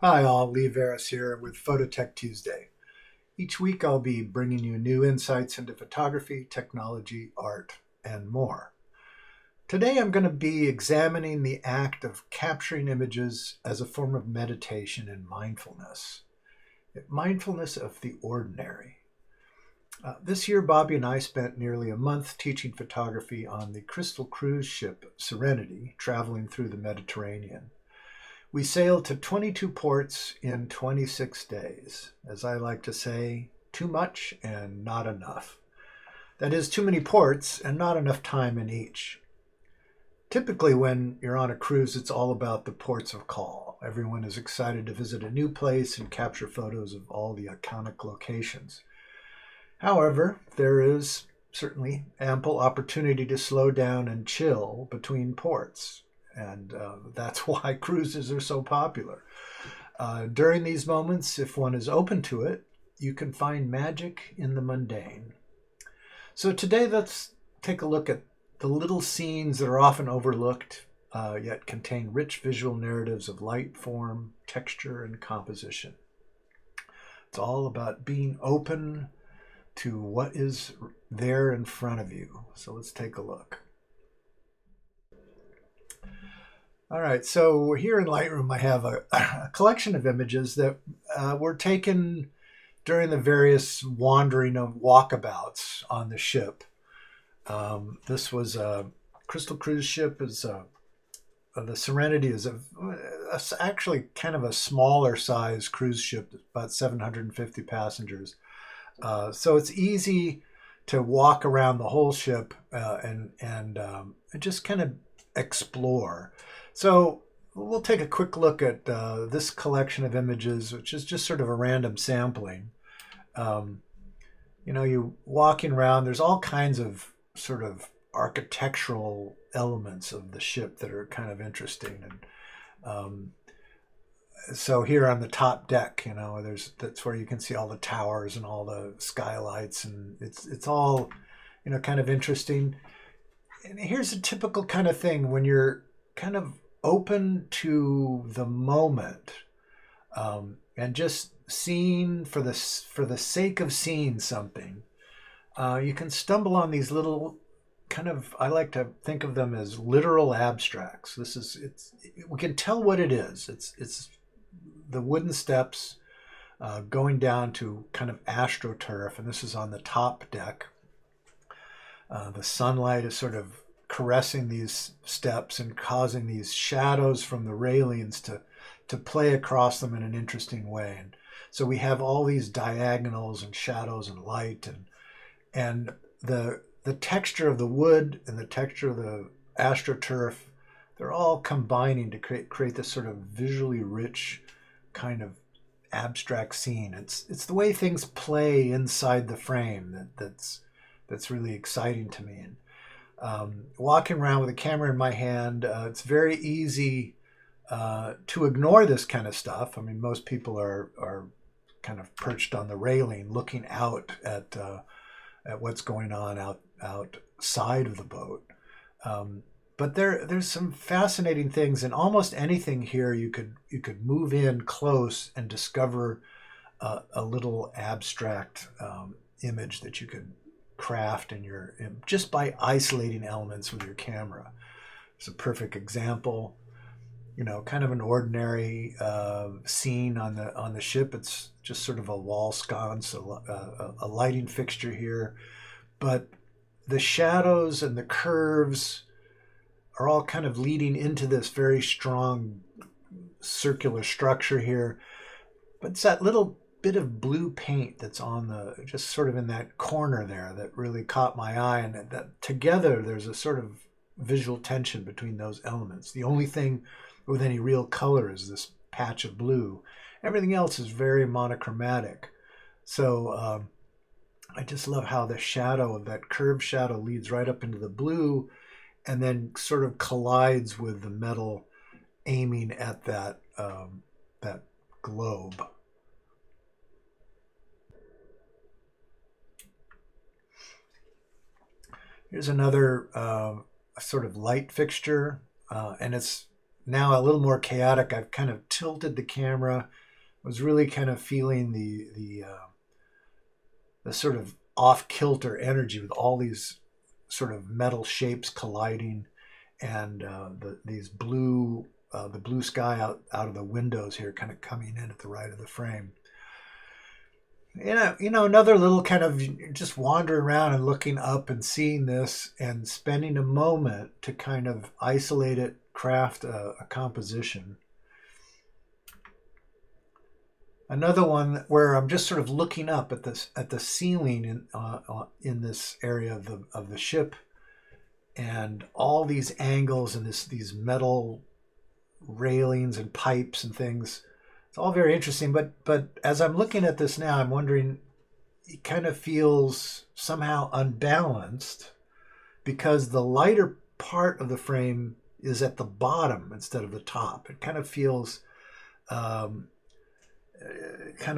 Hi, all. Lee Varis here with Phototech Tuesday. Each week I'll be bringing you new insights into photography, technology, art, and more. Today I'm going to be examining the act of capturing images as a form of meditation and mindfulness. Mindfulness of the ordinary. This year, Bobby and I spent nearly a month teaching photography on the crystal cruise ship Serenity, traveling through the Mediterranean. We sailed to 22 ports in 26 days. As I like to say, too much and not enough. That is, too many ports and not enough time in each. Typically, when you're on a cruise, it's all about the ports of call. Everyone is excited to visit a new place and capture photos of all the iconic locations. However, there is certainly ample opportunity to slow down and chill between ports. And that's why cruises are so popular. During these moments, if one is open to it, you can find magic in the mundane. So today, let's take a look at the little scenes that are often overlooked, yet contain rich visual narratives of light, form, texture, and composition. It's all about being open to what is there in front of you. So let's take a look. All right, so here in Lightroom, I have a collection of images that were taken during the various wandering of walkabouts on the ship. This was a crystal cruise ship. The Serenity is actually kind of a smaller size cruise ship, about 750 passengers. So it's easy to walk around the whole ship and just kind of explore. So we'll take a quick look at this collection of images, which is just sort of a random sampling. You walking around, there's all kinds of sort of architectural elements of the ship that are kind of interesting. And so here on the top deck, that's where you can see all the towers and all the skylights, and it's all, kind of interesting. And here's a typical kind of thing when you're kind of open to the moment, and just seeing for the sake of seeing something. You can stumble on these little kind of, I like to think of them as literal abstracts. We can tell what it is. It's the wooden steps going down to kind of astroturf, and this is on the top deck. The sunlight is sort of caressing these steps and causing these shadows from the railings to play across them in an interesting way. And so we have all these diagonals and shadows and light, and the texture of the wood and the texture of the astroturf, they're all combining to create this sort of visually rich kind of abstract scene. It's the way things play inside the frame that's really exciting to me. And walking around with a camera in my hand, it's very easy to ignore this kind of stuff. I mean, most people are kind of perched on the railing, looking out at what's going on outside of the boat. But there's some fascinating things, and almost anything here you could move in close and discover a little abstract image that you could craft just by isolating elements with your camera. It's a perfect example. Kind of an ordinary scene on the ship. It's just sort of a wall sconce, a lighting fixture here, but the shadows and the curves are all kind of leading into this very strong circular structure here. But it's that little bit of blue paint that's just sort of in that corner there that really caught my eye, and that together there's a sort of visual tension between those elements. The only thing with any real color is this patch of blue. Everything else is very monochromatic. So I just love how the shadow of that curved shadow leads right up into the blue and then sort of collides with the metal aiming at that globe. Here's another sort of light fixture, and it's now a little more chaotic. I've kind of tilted the camera. I was really kind of feeling the sort of off kilter energy with all these sort of metal shapes colliding, and these the blue sky out of the windows here, kind of coming in at the right of the frame. Another little kind of just wandering around and looking up and seeing this and spending a moment to kind of isolate it, craft a composition. Another one where I'm just sort of looking up at the ceiling in this area of the ship, and all these angles and these metal railings and pipes and things. It's all very interesting, but as I'm looking at this now, I'm wondering, it kind of feels somehow unbalanced because the lighter part of the frame is at the bottom instead of the top. It kind of feels kind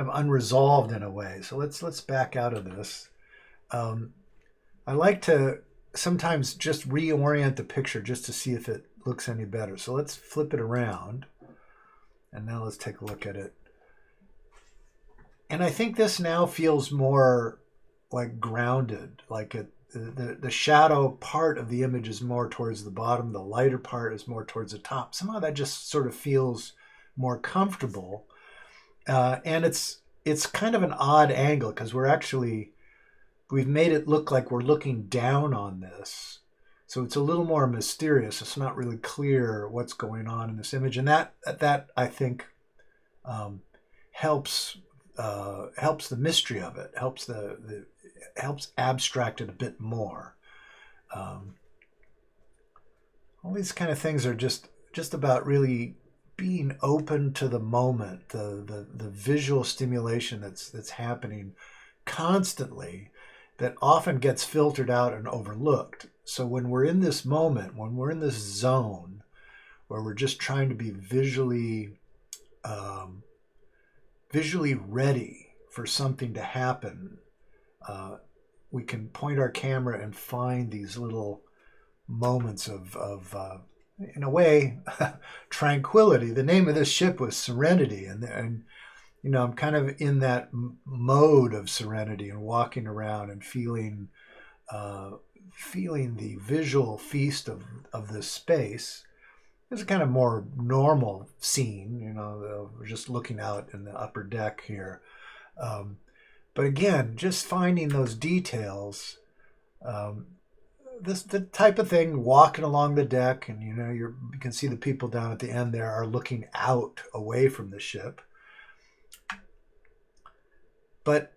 of unresolved in a way. So let's back out of this. I like to sometimes just reorient the picture just to see if it looks any better. So let's flip it around. And now let's take a look at it. And I think this now feels more like grounded, like the shadow part of the image is more towards the bottom, the lighter part is more towards the top. Somehow that just sort of feels more comfortable. And it's kind of an odd angle because we've made it look like we're looking down on this. So it's a little more mysterious. It's not really clear what's going on in this image, and that I think helps the mystery of it. Helps abstract it a bit more. All these kind of things are just about really being open to the moment, the visual stimulation that's happening constantly, that often gets filtered out and overlooked. So when we're in this moment, when we're in this zone where we're just trying to be visually ready for something to happen, we can point our camera and find these little moments of in a way, tranquility. The name of this ship was Serenity, and I'm kind of in that mode of serenity and walking around and feeling the visual feast of this space. It's a kind of more normal scene, we're just looking out in the upper deck here. But again, just finding those details, the type of thing, walking along the deck, and you can see the people down at the end there are looking out away from the ship. But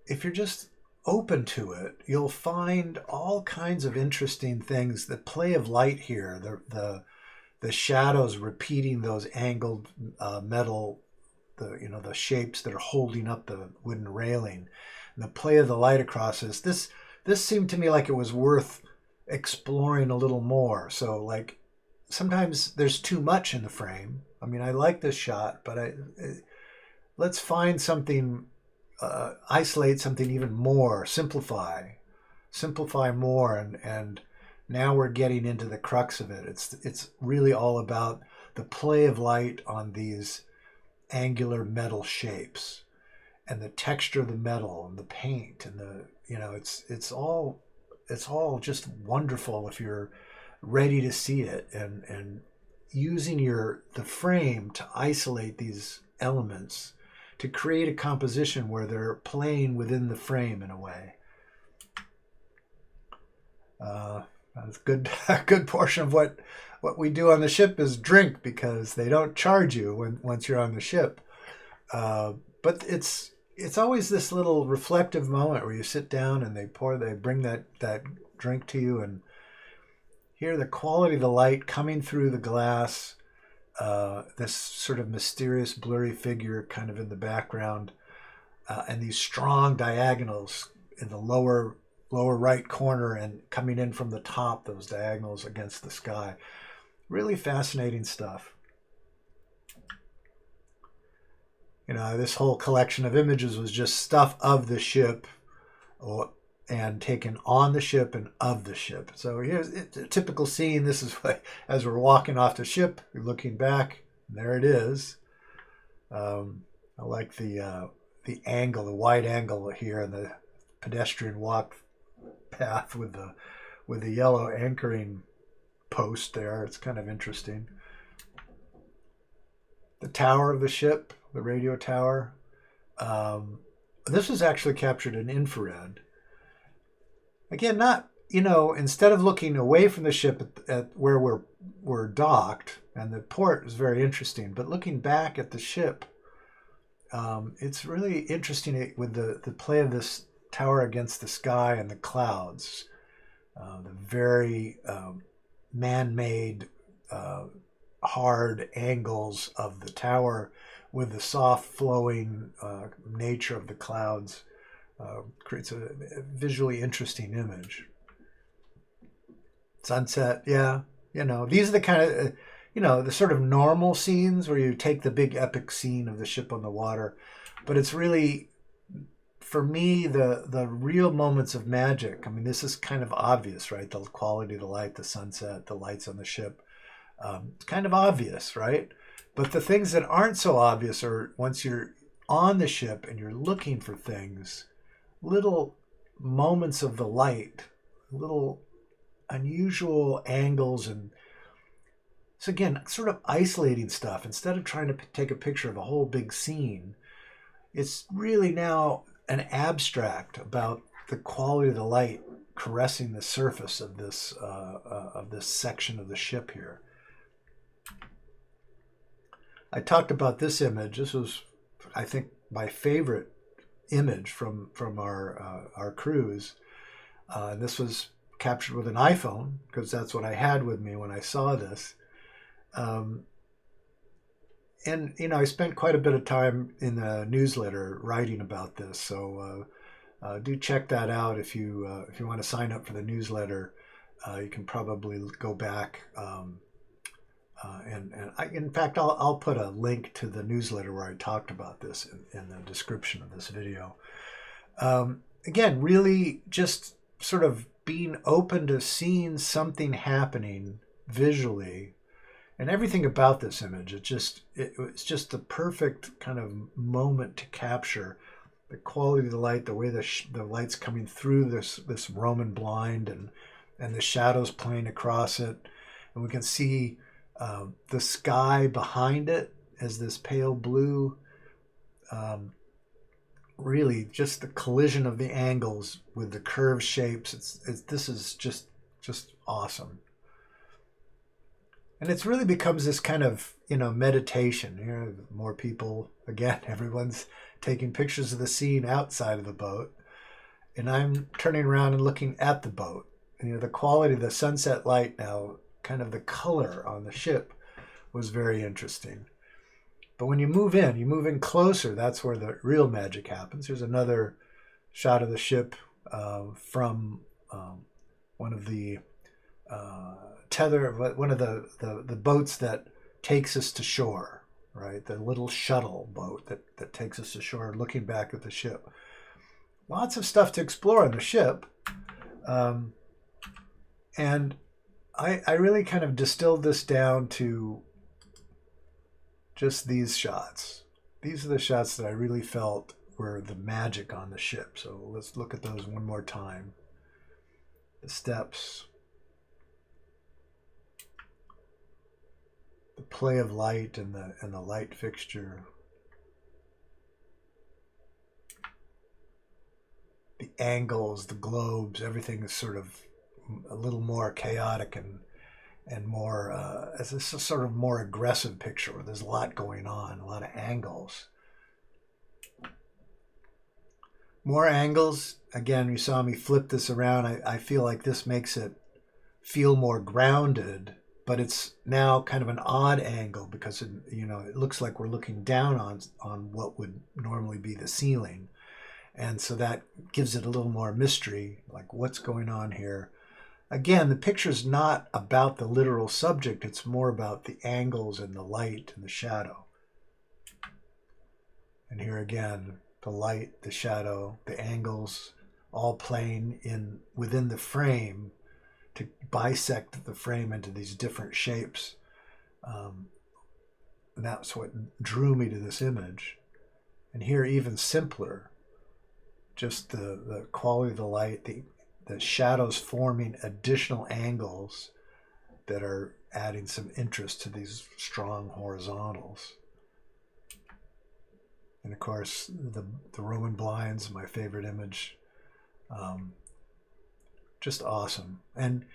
if you're just open to it, you'll find all kinds of interesting things. The play of light here, the shadows repeating those angled metal, the shapes that are holding up the wooden railing, and the play of the light across this seemed to me like it was worth exploring a little more. So like sometimes there's too much in the frame. I mean, I like this shot, but let's find something. Isolate something even more, simplify more, and now we're getting into the crux of it. It's really all about the play of light on these angular metal shapes and the texture of the metal and the paint and it's all just wonderful if you're ready to see it, and using the frame to isolate these elements to create a composition where they're playing within the frame in a way. That's good. A good portion of what we do on the ship is drink, because they don't charge you once you're on the ship. But it's always this little reflective moment where you sit down and they bring that drink to you, and hear the quality of the light coming through the glass. This sort of mysterious blurry figure kind of in the background, and these strong diagonals in the lower right corner and coming in from the top, those diagonals against the sky. Really fascinating stuff. This whole collection of images was just stuff of the ship, and taken on the ship and of the ship. So here's a typical scene. This is what, as we're walking off the ship, we're looking back, and there it is. I like the angle, the wide angle here, and the pedestrian walk path with the yellow anchoring post there. It's kind of interesting. The tower of the ship, the radio tower. This was actually captured in infrared. Again, not, instead of looking away from the ship at where we're docked, and the port is very interesting, but looking back at the ship, it's really interesting with the play of this tower against the sky and the clouds, the very man-made hard angles of the tower with the soft flowing nature of the clouds. Creates a visually interesting image. Sunset, yeah. These are the kind of, the sort of normal scenes where you take the big epic scene of the ship on the water. But it's really, for me, the real moments of magic. I mean, this is kind of obvious, right? The quality of the light, the sunset, the lights on the ship. It's kind of obvious, right? But the things that aren't so obvious are once you're on the ship and you're looking for things, little moments of the light, little unusual angles, and so again, sort of isolating stuff. Instead of trying to take a picture of a whole big scene, it's really now an abstract about the quality of the light caressing the surface of this section of the ship here. I talked about this image. This was, I think, my favorite image from our cruise. This was captured with an iPhone because that's what I had with me when I saw this. And I spent quite a bit of time in the newsletter writing about this. So do check that out if you want to sign up for the newsletter. You can probably go back. In fact, I'll put a link to the newsletter where I talked about this in the description of this video. Again, really just sort of being open to seeing something happening visually, and everything about this image. It's just the perfect kind of moment to capture the quality of the light, the way the light's coming through this Roman blind, and the shadows playing across it, and we can see the sky behind it as this pale blue. Really, just the collision of the angles with the curved shapes. This is just awesome, and it's really becomes this kind of meditation. More people, again, everyone's taking pictures of the scene outside of the boat, and I'm turning around and looking at the boat. And, the quality of the sunset light now, kind of the color on the ship was very interesting. But when you move in closer, that's where the real magic happens. Here's another shot of the ship from one of the the boats that takes us to shore, right? The little shuttle boat that takes us to shore, looking back at the ship. Lots of stuff to explore on the ship. And I really kind of distilled this down to just these shots. These are the shots that I really felt were the magic on the ship. So let's look at those one more time. The steps, the play of light and the light fixture, the angles, the globes, everything is sort of a little more chaotic and more as a sort of more aggressive picture where there's a lot going on, a lot of angles. More angles. Again, you saw me flip this around. I feel like this makes it feel more grounded, but it's now kind of an odd angle because it looks like we're looking down on what would normally be the ceiling. And so that gives it a little more mystery, like what's going on here. Again, the picture's not about the literal subject. It's more about the angles and the light and the shadow. And here again, the light, the shadow, the angles, all playing within the frame to bisect the frame into these different shapes. And that's what drew me to this image. And here, even simpler, just the quality of the light, the shadows forming additional angles that are adding some interest to these strong horizontals. And of course, the Roman blinds, my favorite image. Just awesome. And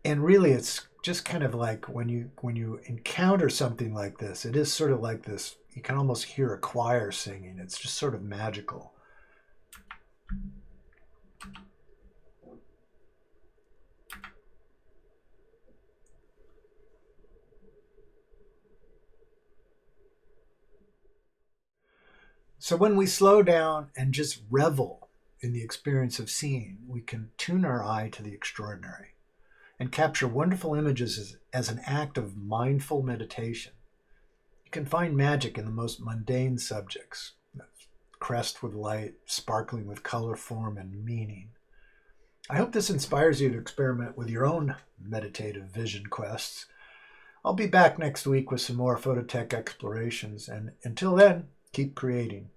really, it's just kind of like when you encounter something like this, it is sort of like this. You can almost hear a choir singing. It's just sort of magical. So when we slow down and just revel in the experience of seeing, we can tune our eye to the extraordinary and capture wonderful images as an act of mindful meditation. You can find magic in the most mundane subjects, crest with light, sparkling with color, form, and meaning. I hope this inspires you to experiment with your own meditative vision quests. I'll be back next week with some more phototech explorations, and until then, keep creating.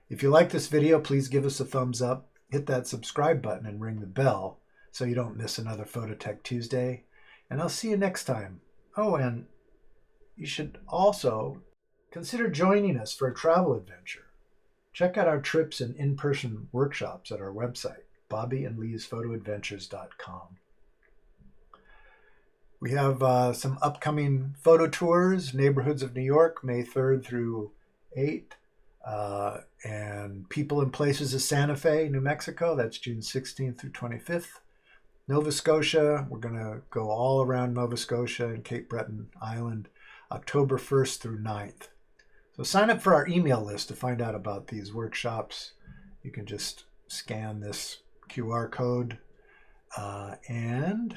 If you like this video, please give us a thumbs up, hit that subscribe button, and ring the bell so you don't miss another Phototech Tuesday. And I'll see you next time. Oh, and you should also consider joining us for a travel adventure. Check out our trips and in-person workshops at our website, bobbyandleesphotoadventures.com. We have some upcoming photo tours, Neighborhoods of New York, May 3rd through 8th. And People and Places of Santa Fe, New Mexico, that's June 16th through 25th. Nova Scotia, we're going to go all around Nova Scotia and Cape Breton Island, October 1st through 9th. So sign up for our email list to find out about these workshops. You can just scan this QR code. And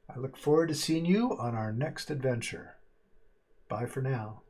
I look forward to seeing you on our next adventure. Bye for now.